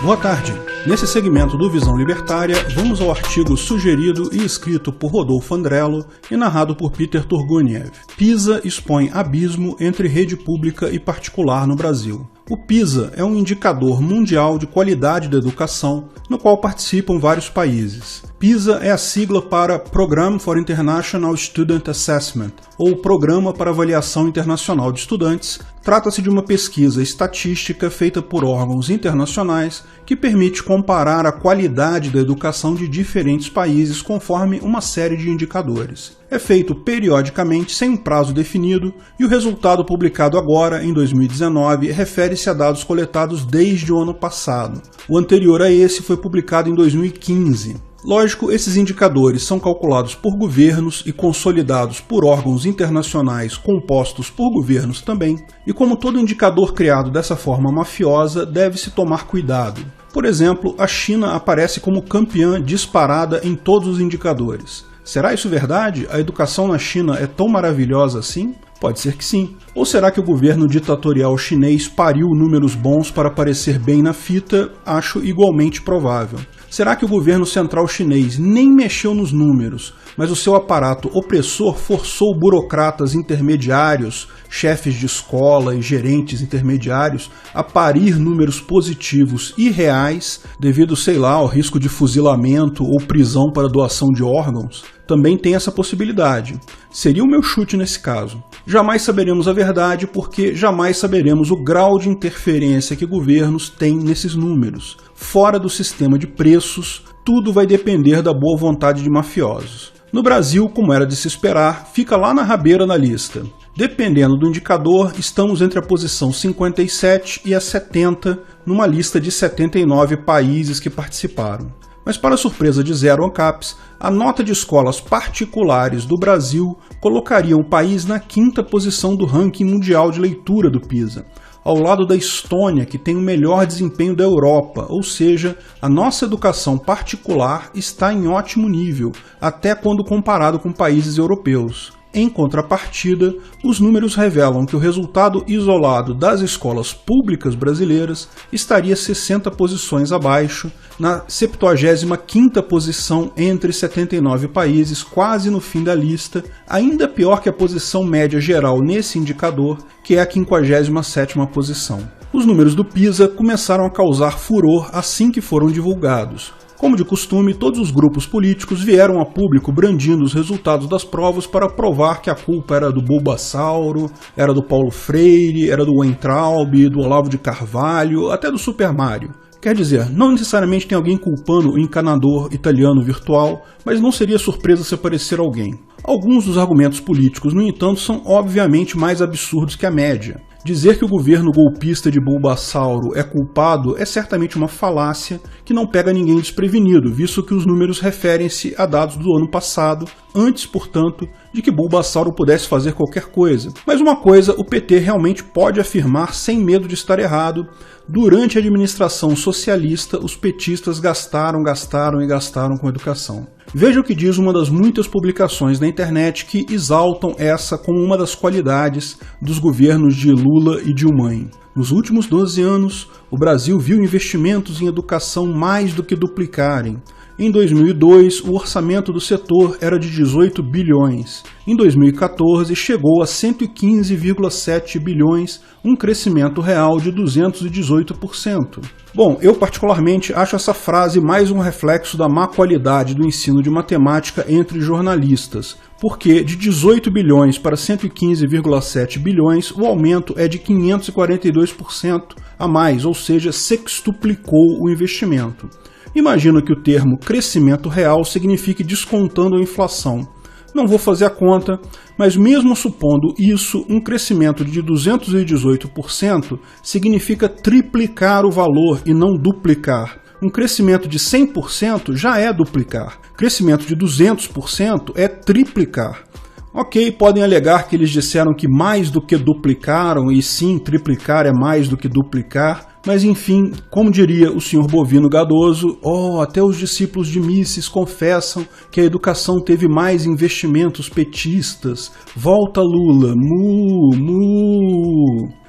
Boa tarde. Nesse segmento do Visão Libertária, vamos ao artigo sugerido e escrito por Rodolfo Andrello e narrado por Peter Turguniev. PISA expõe abismo entre rede pública e particular no Brasil. O PISA é um indicador mundial de qualidade da educação, no qual participam vários países. PISA é a sigla para Program for International Student Assessment, ou Programa para Avaliação Internacional de Estudantes. Trata-se de uma pesquisa estatística feita por órgãos internacionais que permite comparar a qualidade da educação de diferentes países conforme uma série de indicadores. É feito periodicamente sem um prazo definido e o resultado publicado agora, em 2019, refere-se a dados coletados desde o ano passado. O anterior a esse foi publicado em 2015. Lógico, esses indicadores são calculados por governos e consolidados por órgãos internacionais compostos por governos também, e como todo indicador criado dessa forma mafiosa, deve-se tomar cuidado. Por exemplo, a China aparece como campeã disparada em todos os indicadores. Será isso verdade? A educação na China é tão maravilhosa assim? Pode ser que sim. Ou será que o governo ditatorial chinês pariu números bons para aparecer bem na fita? Acho igualmente provável. Será que o governo central chinês nem mexeu nos números, mas o seu aparato opressor forçou burocratas intermediários, chefes de escola e gerentes intermediários a parir números positivos e reais devido, sei lá, ao risco de fuzilamento ou prisão para doação de órgãos? Também tem essa possibilidade. Seria o meu chute nesse caso. Jamais saberemos a verdade porque jamais saberemos o grau de interferência que governos têm nesses números. Fora do sistema de preços, tudo vai depender da boa vontade de mafiosos. No Brasil, como era de se esperar, fica lá na rabeira na lista. Dependendo do indicador, estamos entre a posição 57 e a 70 numa lista de 79 países que participaram. Mas para surpresa de Zero ANCAPs, a nota de escolas particulares do Brasil colocaria o país na 5ª posição do ranking mundial de leitura do PISA, ao lado da Estônia, que tem o melhor desempenho da Europa, ou seja, a nossa educação particular está em ótimo nível, até quando comparado com países europeus. Em contrapartida, os números revelam que o resultado isolado das escolas públicas brasileiras estaria 60 posições abaixo, na 75ª posição entre 79 países, quase no fim da lista, ainda pior que a posição média geral nesse indicador, que é a 57ª posição. Os números do PISA começaram a causar furor assim que foram divulgados. Como de costume, todos os grupos políticos vieram a público brandindo os resultados das provas para provar que a culpa era do Bulbasauro, era do Paulo Freire, era do Weintraub, do Olavo de Carvalho, até do Super Mario. Quer dizer, não necessariamente tem alguém culpando o encanador italiano virtual, mas não seria surpresa se aparecer alguém. Alguns dos argumentos políticos, no entanto, são obviamente mais absurdos que a média. Dizer que o governo golpista de Bulbasauro é culpado é certamente uma falácia que não pega ninguém desprevenido, visto que os números referem-se a dados do ano passado, antes, portanto, de que Bulbasauro pudesse fazer qualquer coisa. Mas uma coisa o PT realmente pode afirmar sem medo de estar errado: durante a administração socialista, os petistas gastaram com educação. Veja o que diz uma das muitas publicações na internet que exaltam essa como uma das qualidades dos governos de Lula e Dilma. Nos últimos 12 anos, o Brasil viu investimentos em educação mais do que duplicarem. Em 2002, o orçamento do setor era de 18 bilhões. Em 2014, chegou a 115,7 bilhões, um crescimento real de 218%. Bom, eu particularmente acho essa frase mais um reflexo da má qualidade do ensino de matemática entre jornalistas, porque de 18 bilhões para 115,7 bilhões, o aumento é de 542% a mais, ou seja, sextuplicou o investimento. Imagino que o termo crescimento real signifique descontando a inflação. Não vou fazer a conta, mas mesmo supondo isso, um crescimento de 218% significa triplicar o valor e não duplicar. Um crescimento de 100% já é duplicar. Crescimento de 200% é triplicar. Ok, podem alegar que eles disseram que mais do que duplicaram, e sim, triplicar é mais do que duplicar, mas enfim, como diria o Sr. Bovino Gadoso, até os discípulos de Mises confessam que a educação teve mais investimentos petistas. Volta Lula, mu.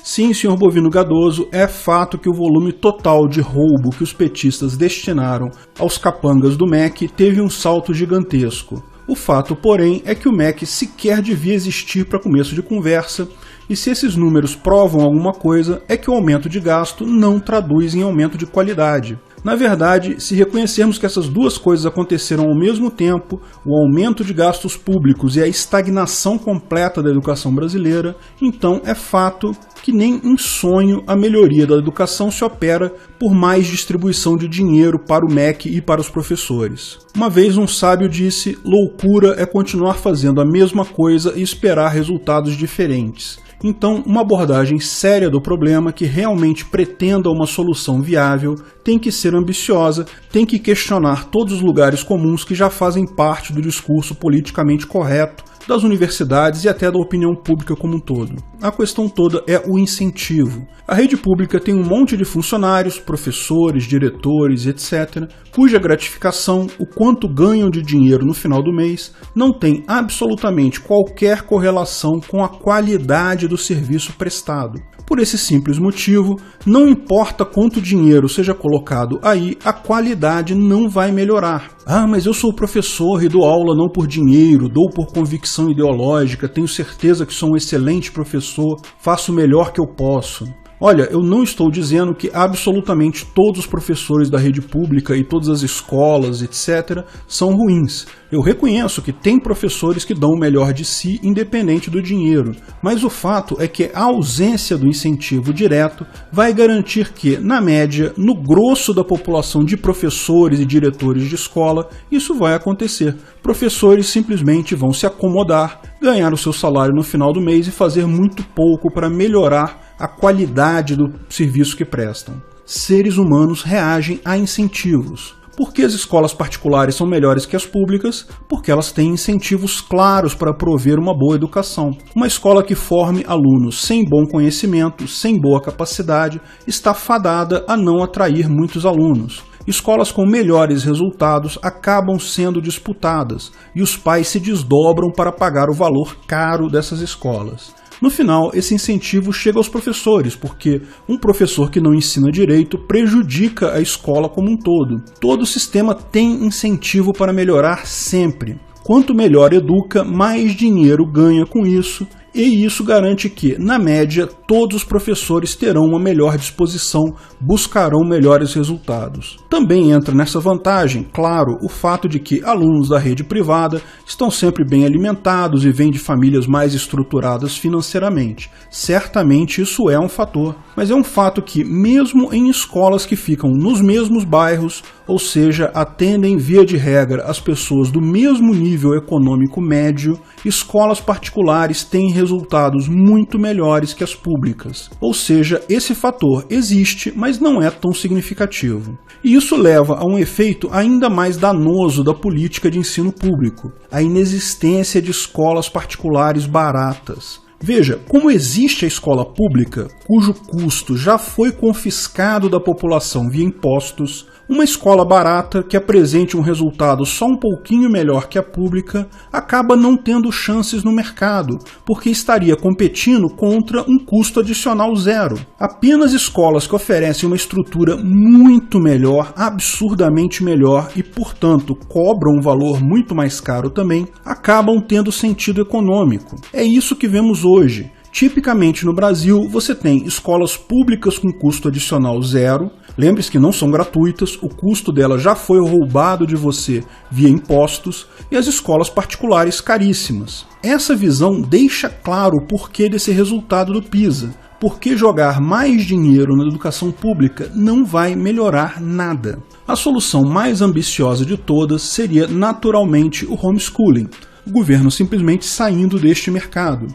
Sim, senhor Bovino Gadoso, é fato que o volume total de roubo que os petistas destinaram aos capangas do MEC teve um salto gigantesco. O fato, porém, é que o MEC sequer devia existir para começo de conversa, e se esses números provam alguma coisa, é que o aumento de gasto não traduz em aumento de qualidade. Na verdade, se reconhecermos que essas duas coisas aconteceram ao mesmo tempo, o aumento de gastos públicos e a estagnação completa da educação brasileira, então é fato que nem em sonho a melhoria da educação se opera por mais distribuição de dinheiro para o MEC e para os professores. Uma vez um sábio disse: loucura é continuar fazendo a mesma coisa e esperar resultados diferentes. Então, uma abordagem séria do problema que realmente pretenda uma solução viável tem que ser ambiciosa, tem que questionar todos os lugares comuns que já fazem parte do discurso politicamente correto das universidades e até da opinião pública como um todo. A questão toda é o incentivo. A rede pública tem um monte de funcionários, professores, diretores, etc., cuja gratificação, o quanto ganham de dinheiro no final do mês, não tem absolutamente qualquer correlação com a qualidade do serviço prestado. Por esse simples motivo, não importa quanto dinheiro seja colocado aí, a qualidade não vai melhorar. Ah, mas eu sou professor e dou aula não por dinheiro, dou por convicção ideológica, tenho certeza que sou um excelente professor, faço o melhor que eu posso. Olha, eu não estou dizendo que absolutamente todos os professores da rede pública e todas as escolas, etc., são ruins. Eu reconheço que tem professores que dão o melhor de si, independente do dinheiro, mas o fato é que a ausência do incentivo direto vai garantir que, na média, no grosso da população de professores e diretores de escola, isso vai acontecer. Professores simplesmente vão se acomodar, ganhar o seu salário no final do mês e fazer muito pouco para melhorar a qualidade do serviço que prestam. Seres humanos reagem a incentivos. Por que as escolas particulares são melhores que as públicas? Porque elas têm incentivos claros para prover uma boa educação. Uma escola que forme alunos sem bom conhecimento, sem boa capacidade, está fadada a não atrair muitos alunos. Escolas com melhores resultados acabam sendo disputadas e os pais se desdobram para pagar o valor caro dessas escolas. No final, esse incentivo chega aos professores, porque um professor que não ensina direito prejudica a escola como um todo. Todo sistema tem incentivo para melhorar sempre. Quanto melhor educa, mais dinheiro ganha com isso, e isso garante que, na média, todos os professores terão uma melhor disposição, buscarão melhores resultados. Também entra nessa vantagem, claro, o fato de que alunos da rede privada estão sempre bem alimentados e vêm de famílias mais estruturadas financeiramente. Certamente isso é um fator, mas é um fato que, mesmo em escolas que ficam nos mesmos bairros, ou seja, atendem via de regra as pessoas do mesmo nível econômico médio, escolas particulares têm resultados muito melhores que as públicas. Ou seja, esse fator existe, mas não é tão significativo. E isso leva a um efeito ainda mais danoso da política de ensino público, a inexistência de escolas particulares baratas. Veja, como existe a escola pública, cujo custo já foi confiscado da população via impostos, uma escola barata que apresente um resultado só um pouquinho melhor que a pública acaba não tendo chances no mercado, porque estaria competindo contra um custo adicional zero. Apenas escolas que oferecem uma estrutura muito melhor, absurdamente melhor e, portanto, cobram um valor muito mais caro também, acabam tendo sentido econômico. É isso que vemos hoje. Tipicamente no Brasil, você tem escolas públicas com custo adicional zero. Lembre-se que não são gratuitas, o custo delas já foi roubado de você via impostos, e as escolas particulares caríssimas. Essa visão deixa claro o porquê desse resultado do PISA. Porque jogar mais dinheiro na educação pública não vai melhorar nada. A solução mais ambiciosa de todas seria naturalmente o homeschooling, o governo simplesmente saindo deste mercado.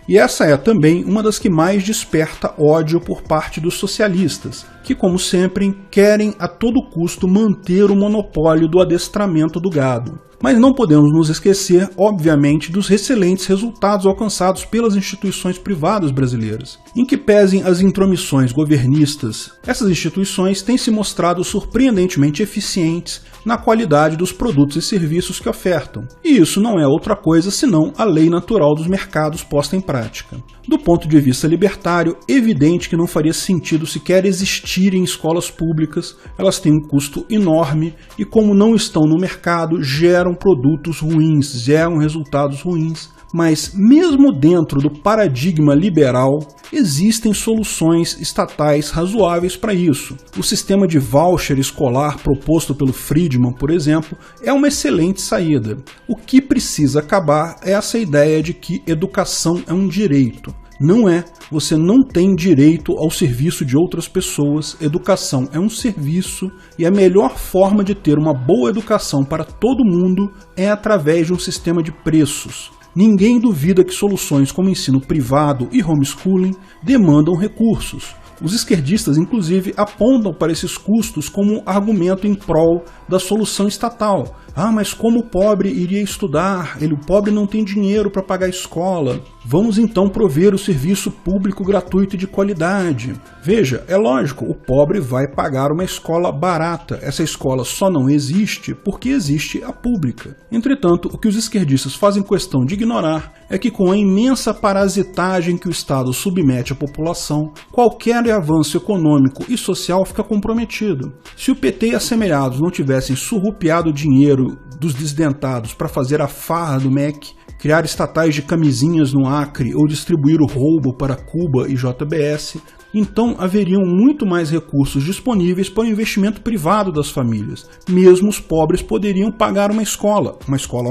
E essa é também uma das que mais desperta ódio por parte dos socialistas, que, como sempre, querem a todo custo manter o monopólio do adestramento do gado. Mas não podemos nos esquecer, obviamente, dos excelentes resultados alcançados pelas instituições privadas brasileiras. Em que pesem as intromissões governistas, essas instituições têm se mostrado surpreendentemente eficientes na qualidade dos produtos e serviços que ofertam. E isso não é outra coisa senão a lei natural dos mercados posta em prática. Do ponto de vista libertário, é evidente que não faria sentido sequer existirem escolas públicas, elas têm um custo enorme e, como não estão no mercado, geram produtos ruins, geram resultados ruins. Mas, mesmo dentro do paradigma liberal, existem soluções estatais razoáveis para isso. O sistema de voucher escolar proposto pelo Friedman, por exemplo, é uma excelente saída. O que precisa acabar é essa ideia de que educação é um direito. Não é. Você não tem direito ao serviço de outras pessoas. Educação é um serviço e a melhor forma de ter uma boa educação para todo mundo é através de um sistema de preços. Ninguém duvida que soluções como ensino privado e homeschooling demandam recursos. Os esquerdistas, inclusive, apontam para esses custos como argumento em prol da solução estatal. Ah, mas como o pobre iria estudar? O pobre não tem dinheiro para pagar a escola. Vamos então prover o serviço público gratuito e de qualidade. Veja, é lógico, o pobre vai pagar uma escola barata. Essa escola só não existe porque existe a pública. Entretanto, o que os esquerdistas fazem questão de ignorar é que, com a imensa parasitagem que o Estado submete à população, qualquer avanço econômico e social fica comprometido. Se o PT e assemelhados não tivessem surrupiado o dinheiro dos desdentados para fazer a farra do MEC, criar estatais de camisinhas no Acre ou distribuir o roubo para Cuba e JBS, então haveriam muito mais recursos disponíveis para o investimento privado das famílias. Mesmo os pobres poderiam pagar uma escola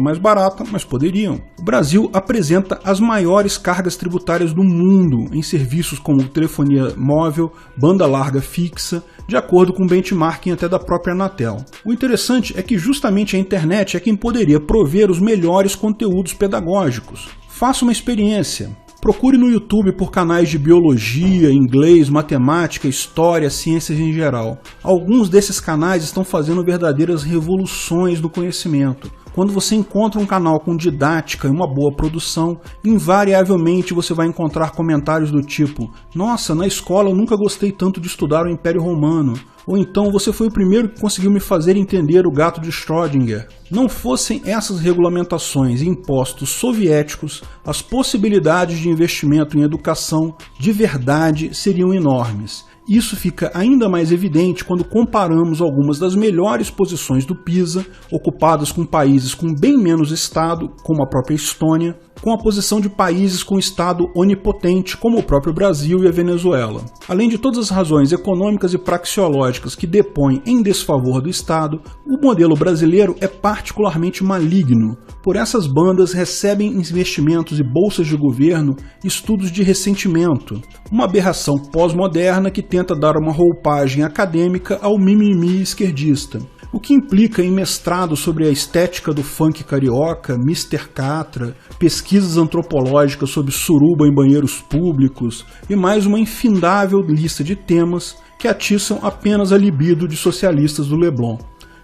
mais barata, mas poderiam. O Brasil apresenta as maiores cargas tributárias do mundo em serviços como telefonia móvel, banda larga fixa, de acordo com o benchmarking até da própria Anatel. O interessante é que justamente a internet é quem poderia prover os melhores conteúdos pedagógicos. Faça uma experiência. Procure no YouTube por canais de biologia, inglês, matemática, história, ciências em geral. Alguns desses canais estão fazendo verdadeiras revoluções do conhecimento. Quando você encontra um canal com didática e uma boa produção, invariavelmente você vai encontrar comentários do tipo: "Nossa, na escola eu nunca gostei tanto de estudar o Império Romano." Ou então, "Você foi o primeiro que conseguiu me fazer entender o gato de Schrödinger." Não fossem essas regulamentações e impostos soviéticos, as possibilidades de investimento em educação de verdade seriam enormes. Isso fica ainda mais evidente quando comparamos algumas das melhores posições do PISA, ocupadas com países com bem menos Estado, como a própria Estônia, com a posição de países com Estado onipotente, como o próprio Brasil e a Venezuela. Além de todas as razões econômicas e praxeológicas que depõem em desfavor do Estado, o modelo brasileiro é particularmente maligno. Por essas bandas recebem investimentos e bolsas de governo estudos de ressentimento, uma aberração pós-moderna que tenta dar uma roupagem acadêmica ao mimimi esquerdista, o que implica em mestrado sobre a estética do funk carioca, Mr. Catra, pesquisas antropológicas sobre suruba em banheiros públicos e mais uma infindável lista de temas que atiçam apenas a libido de socialistas do Leblon.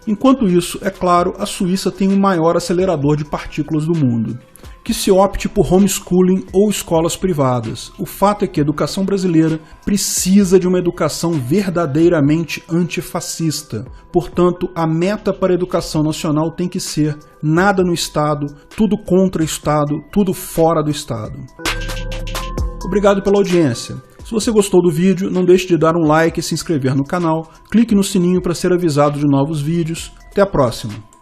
Enquanto isso, é claro, a Suíça tem o maior acelerador de partículas do mundo. Que se opte por homeschooling ou escolas privadas. O fato é que a educação brasileira precisa de uma educação verdadeiramente antifascista. Portanto, a meta para a educação nacional tem que ser nada no Estado, tudo contra o Estado, tudo fora do Estado. Obrigado pela audiência. Se você gostou do vídeo, não deixe de dar um like e se inscrever no canal. Clique no sininho para ser avisado de novos vídeos. Até a próxima!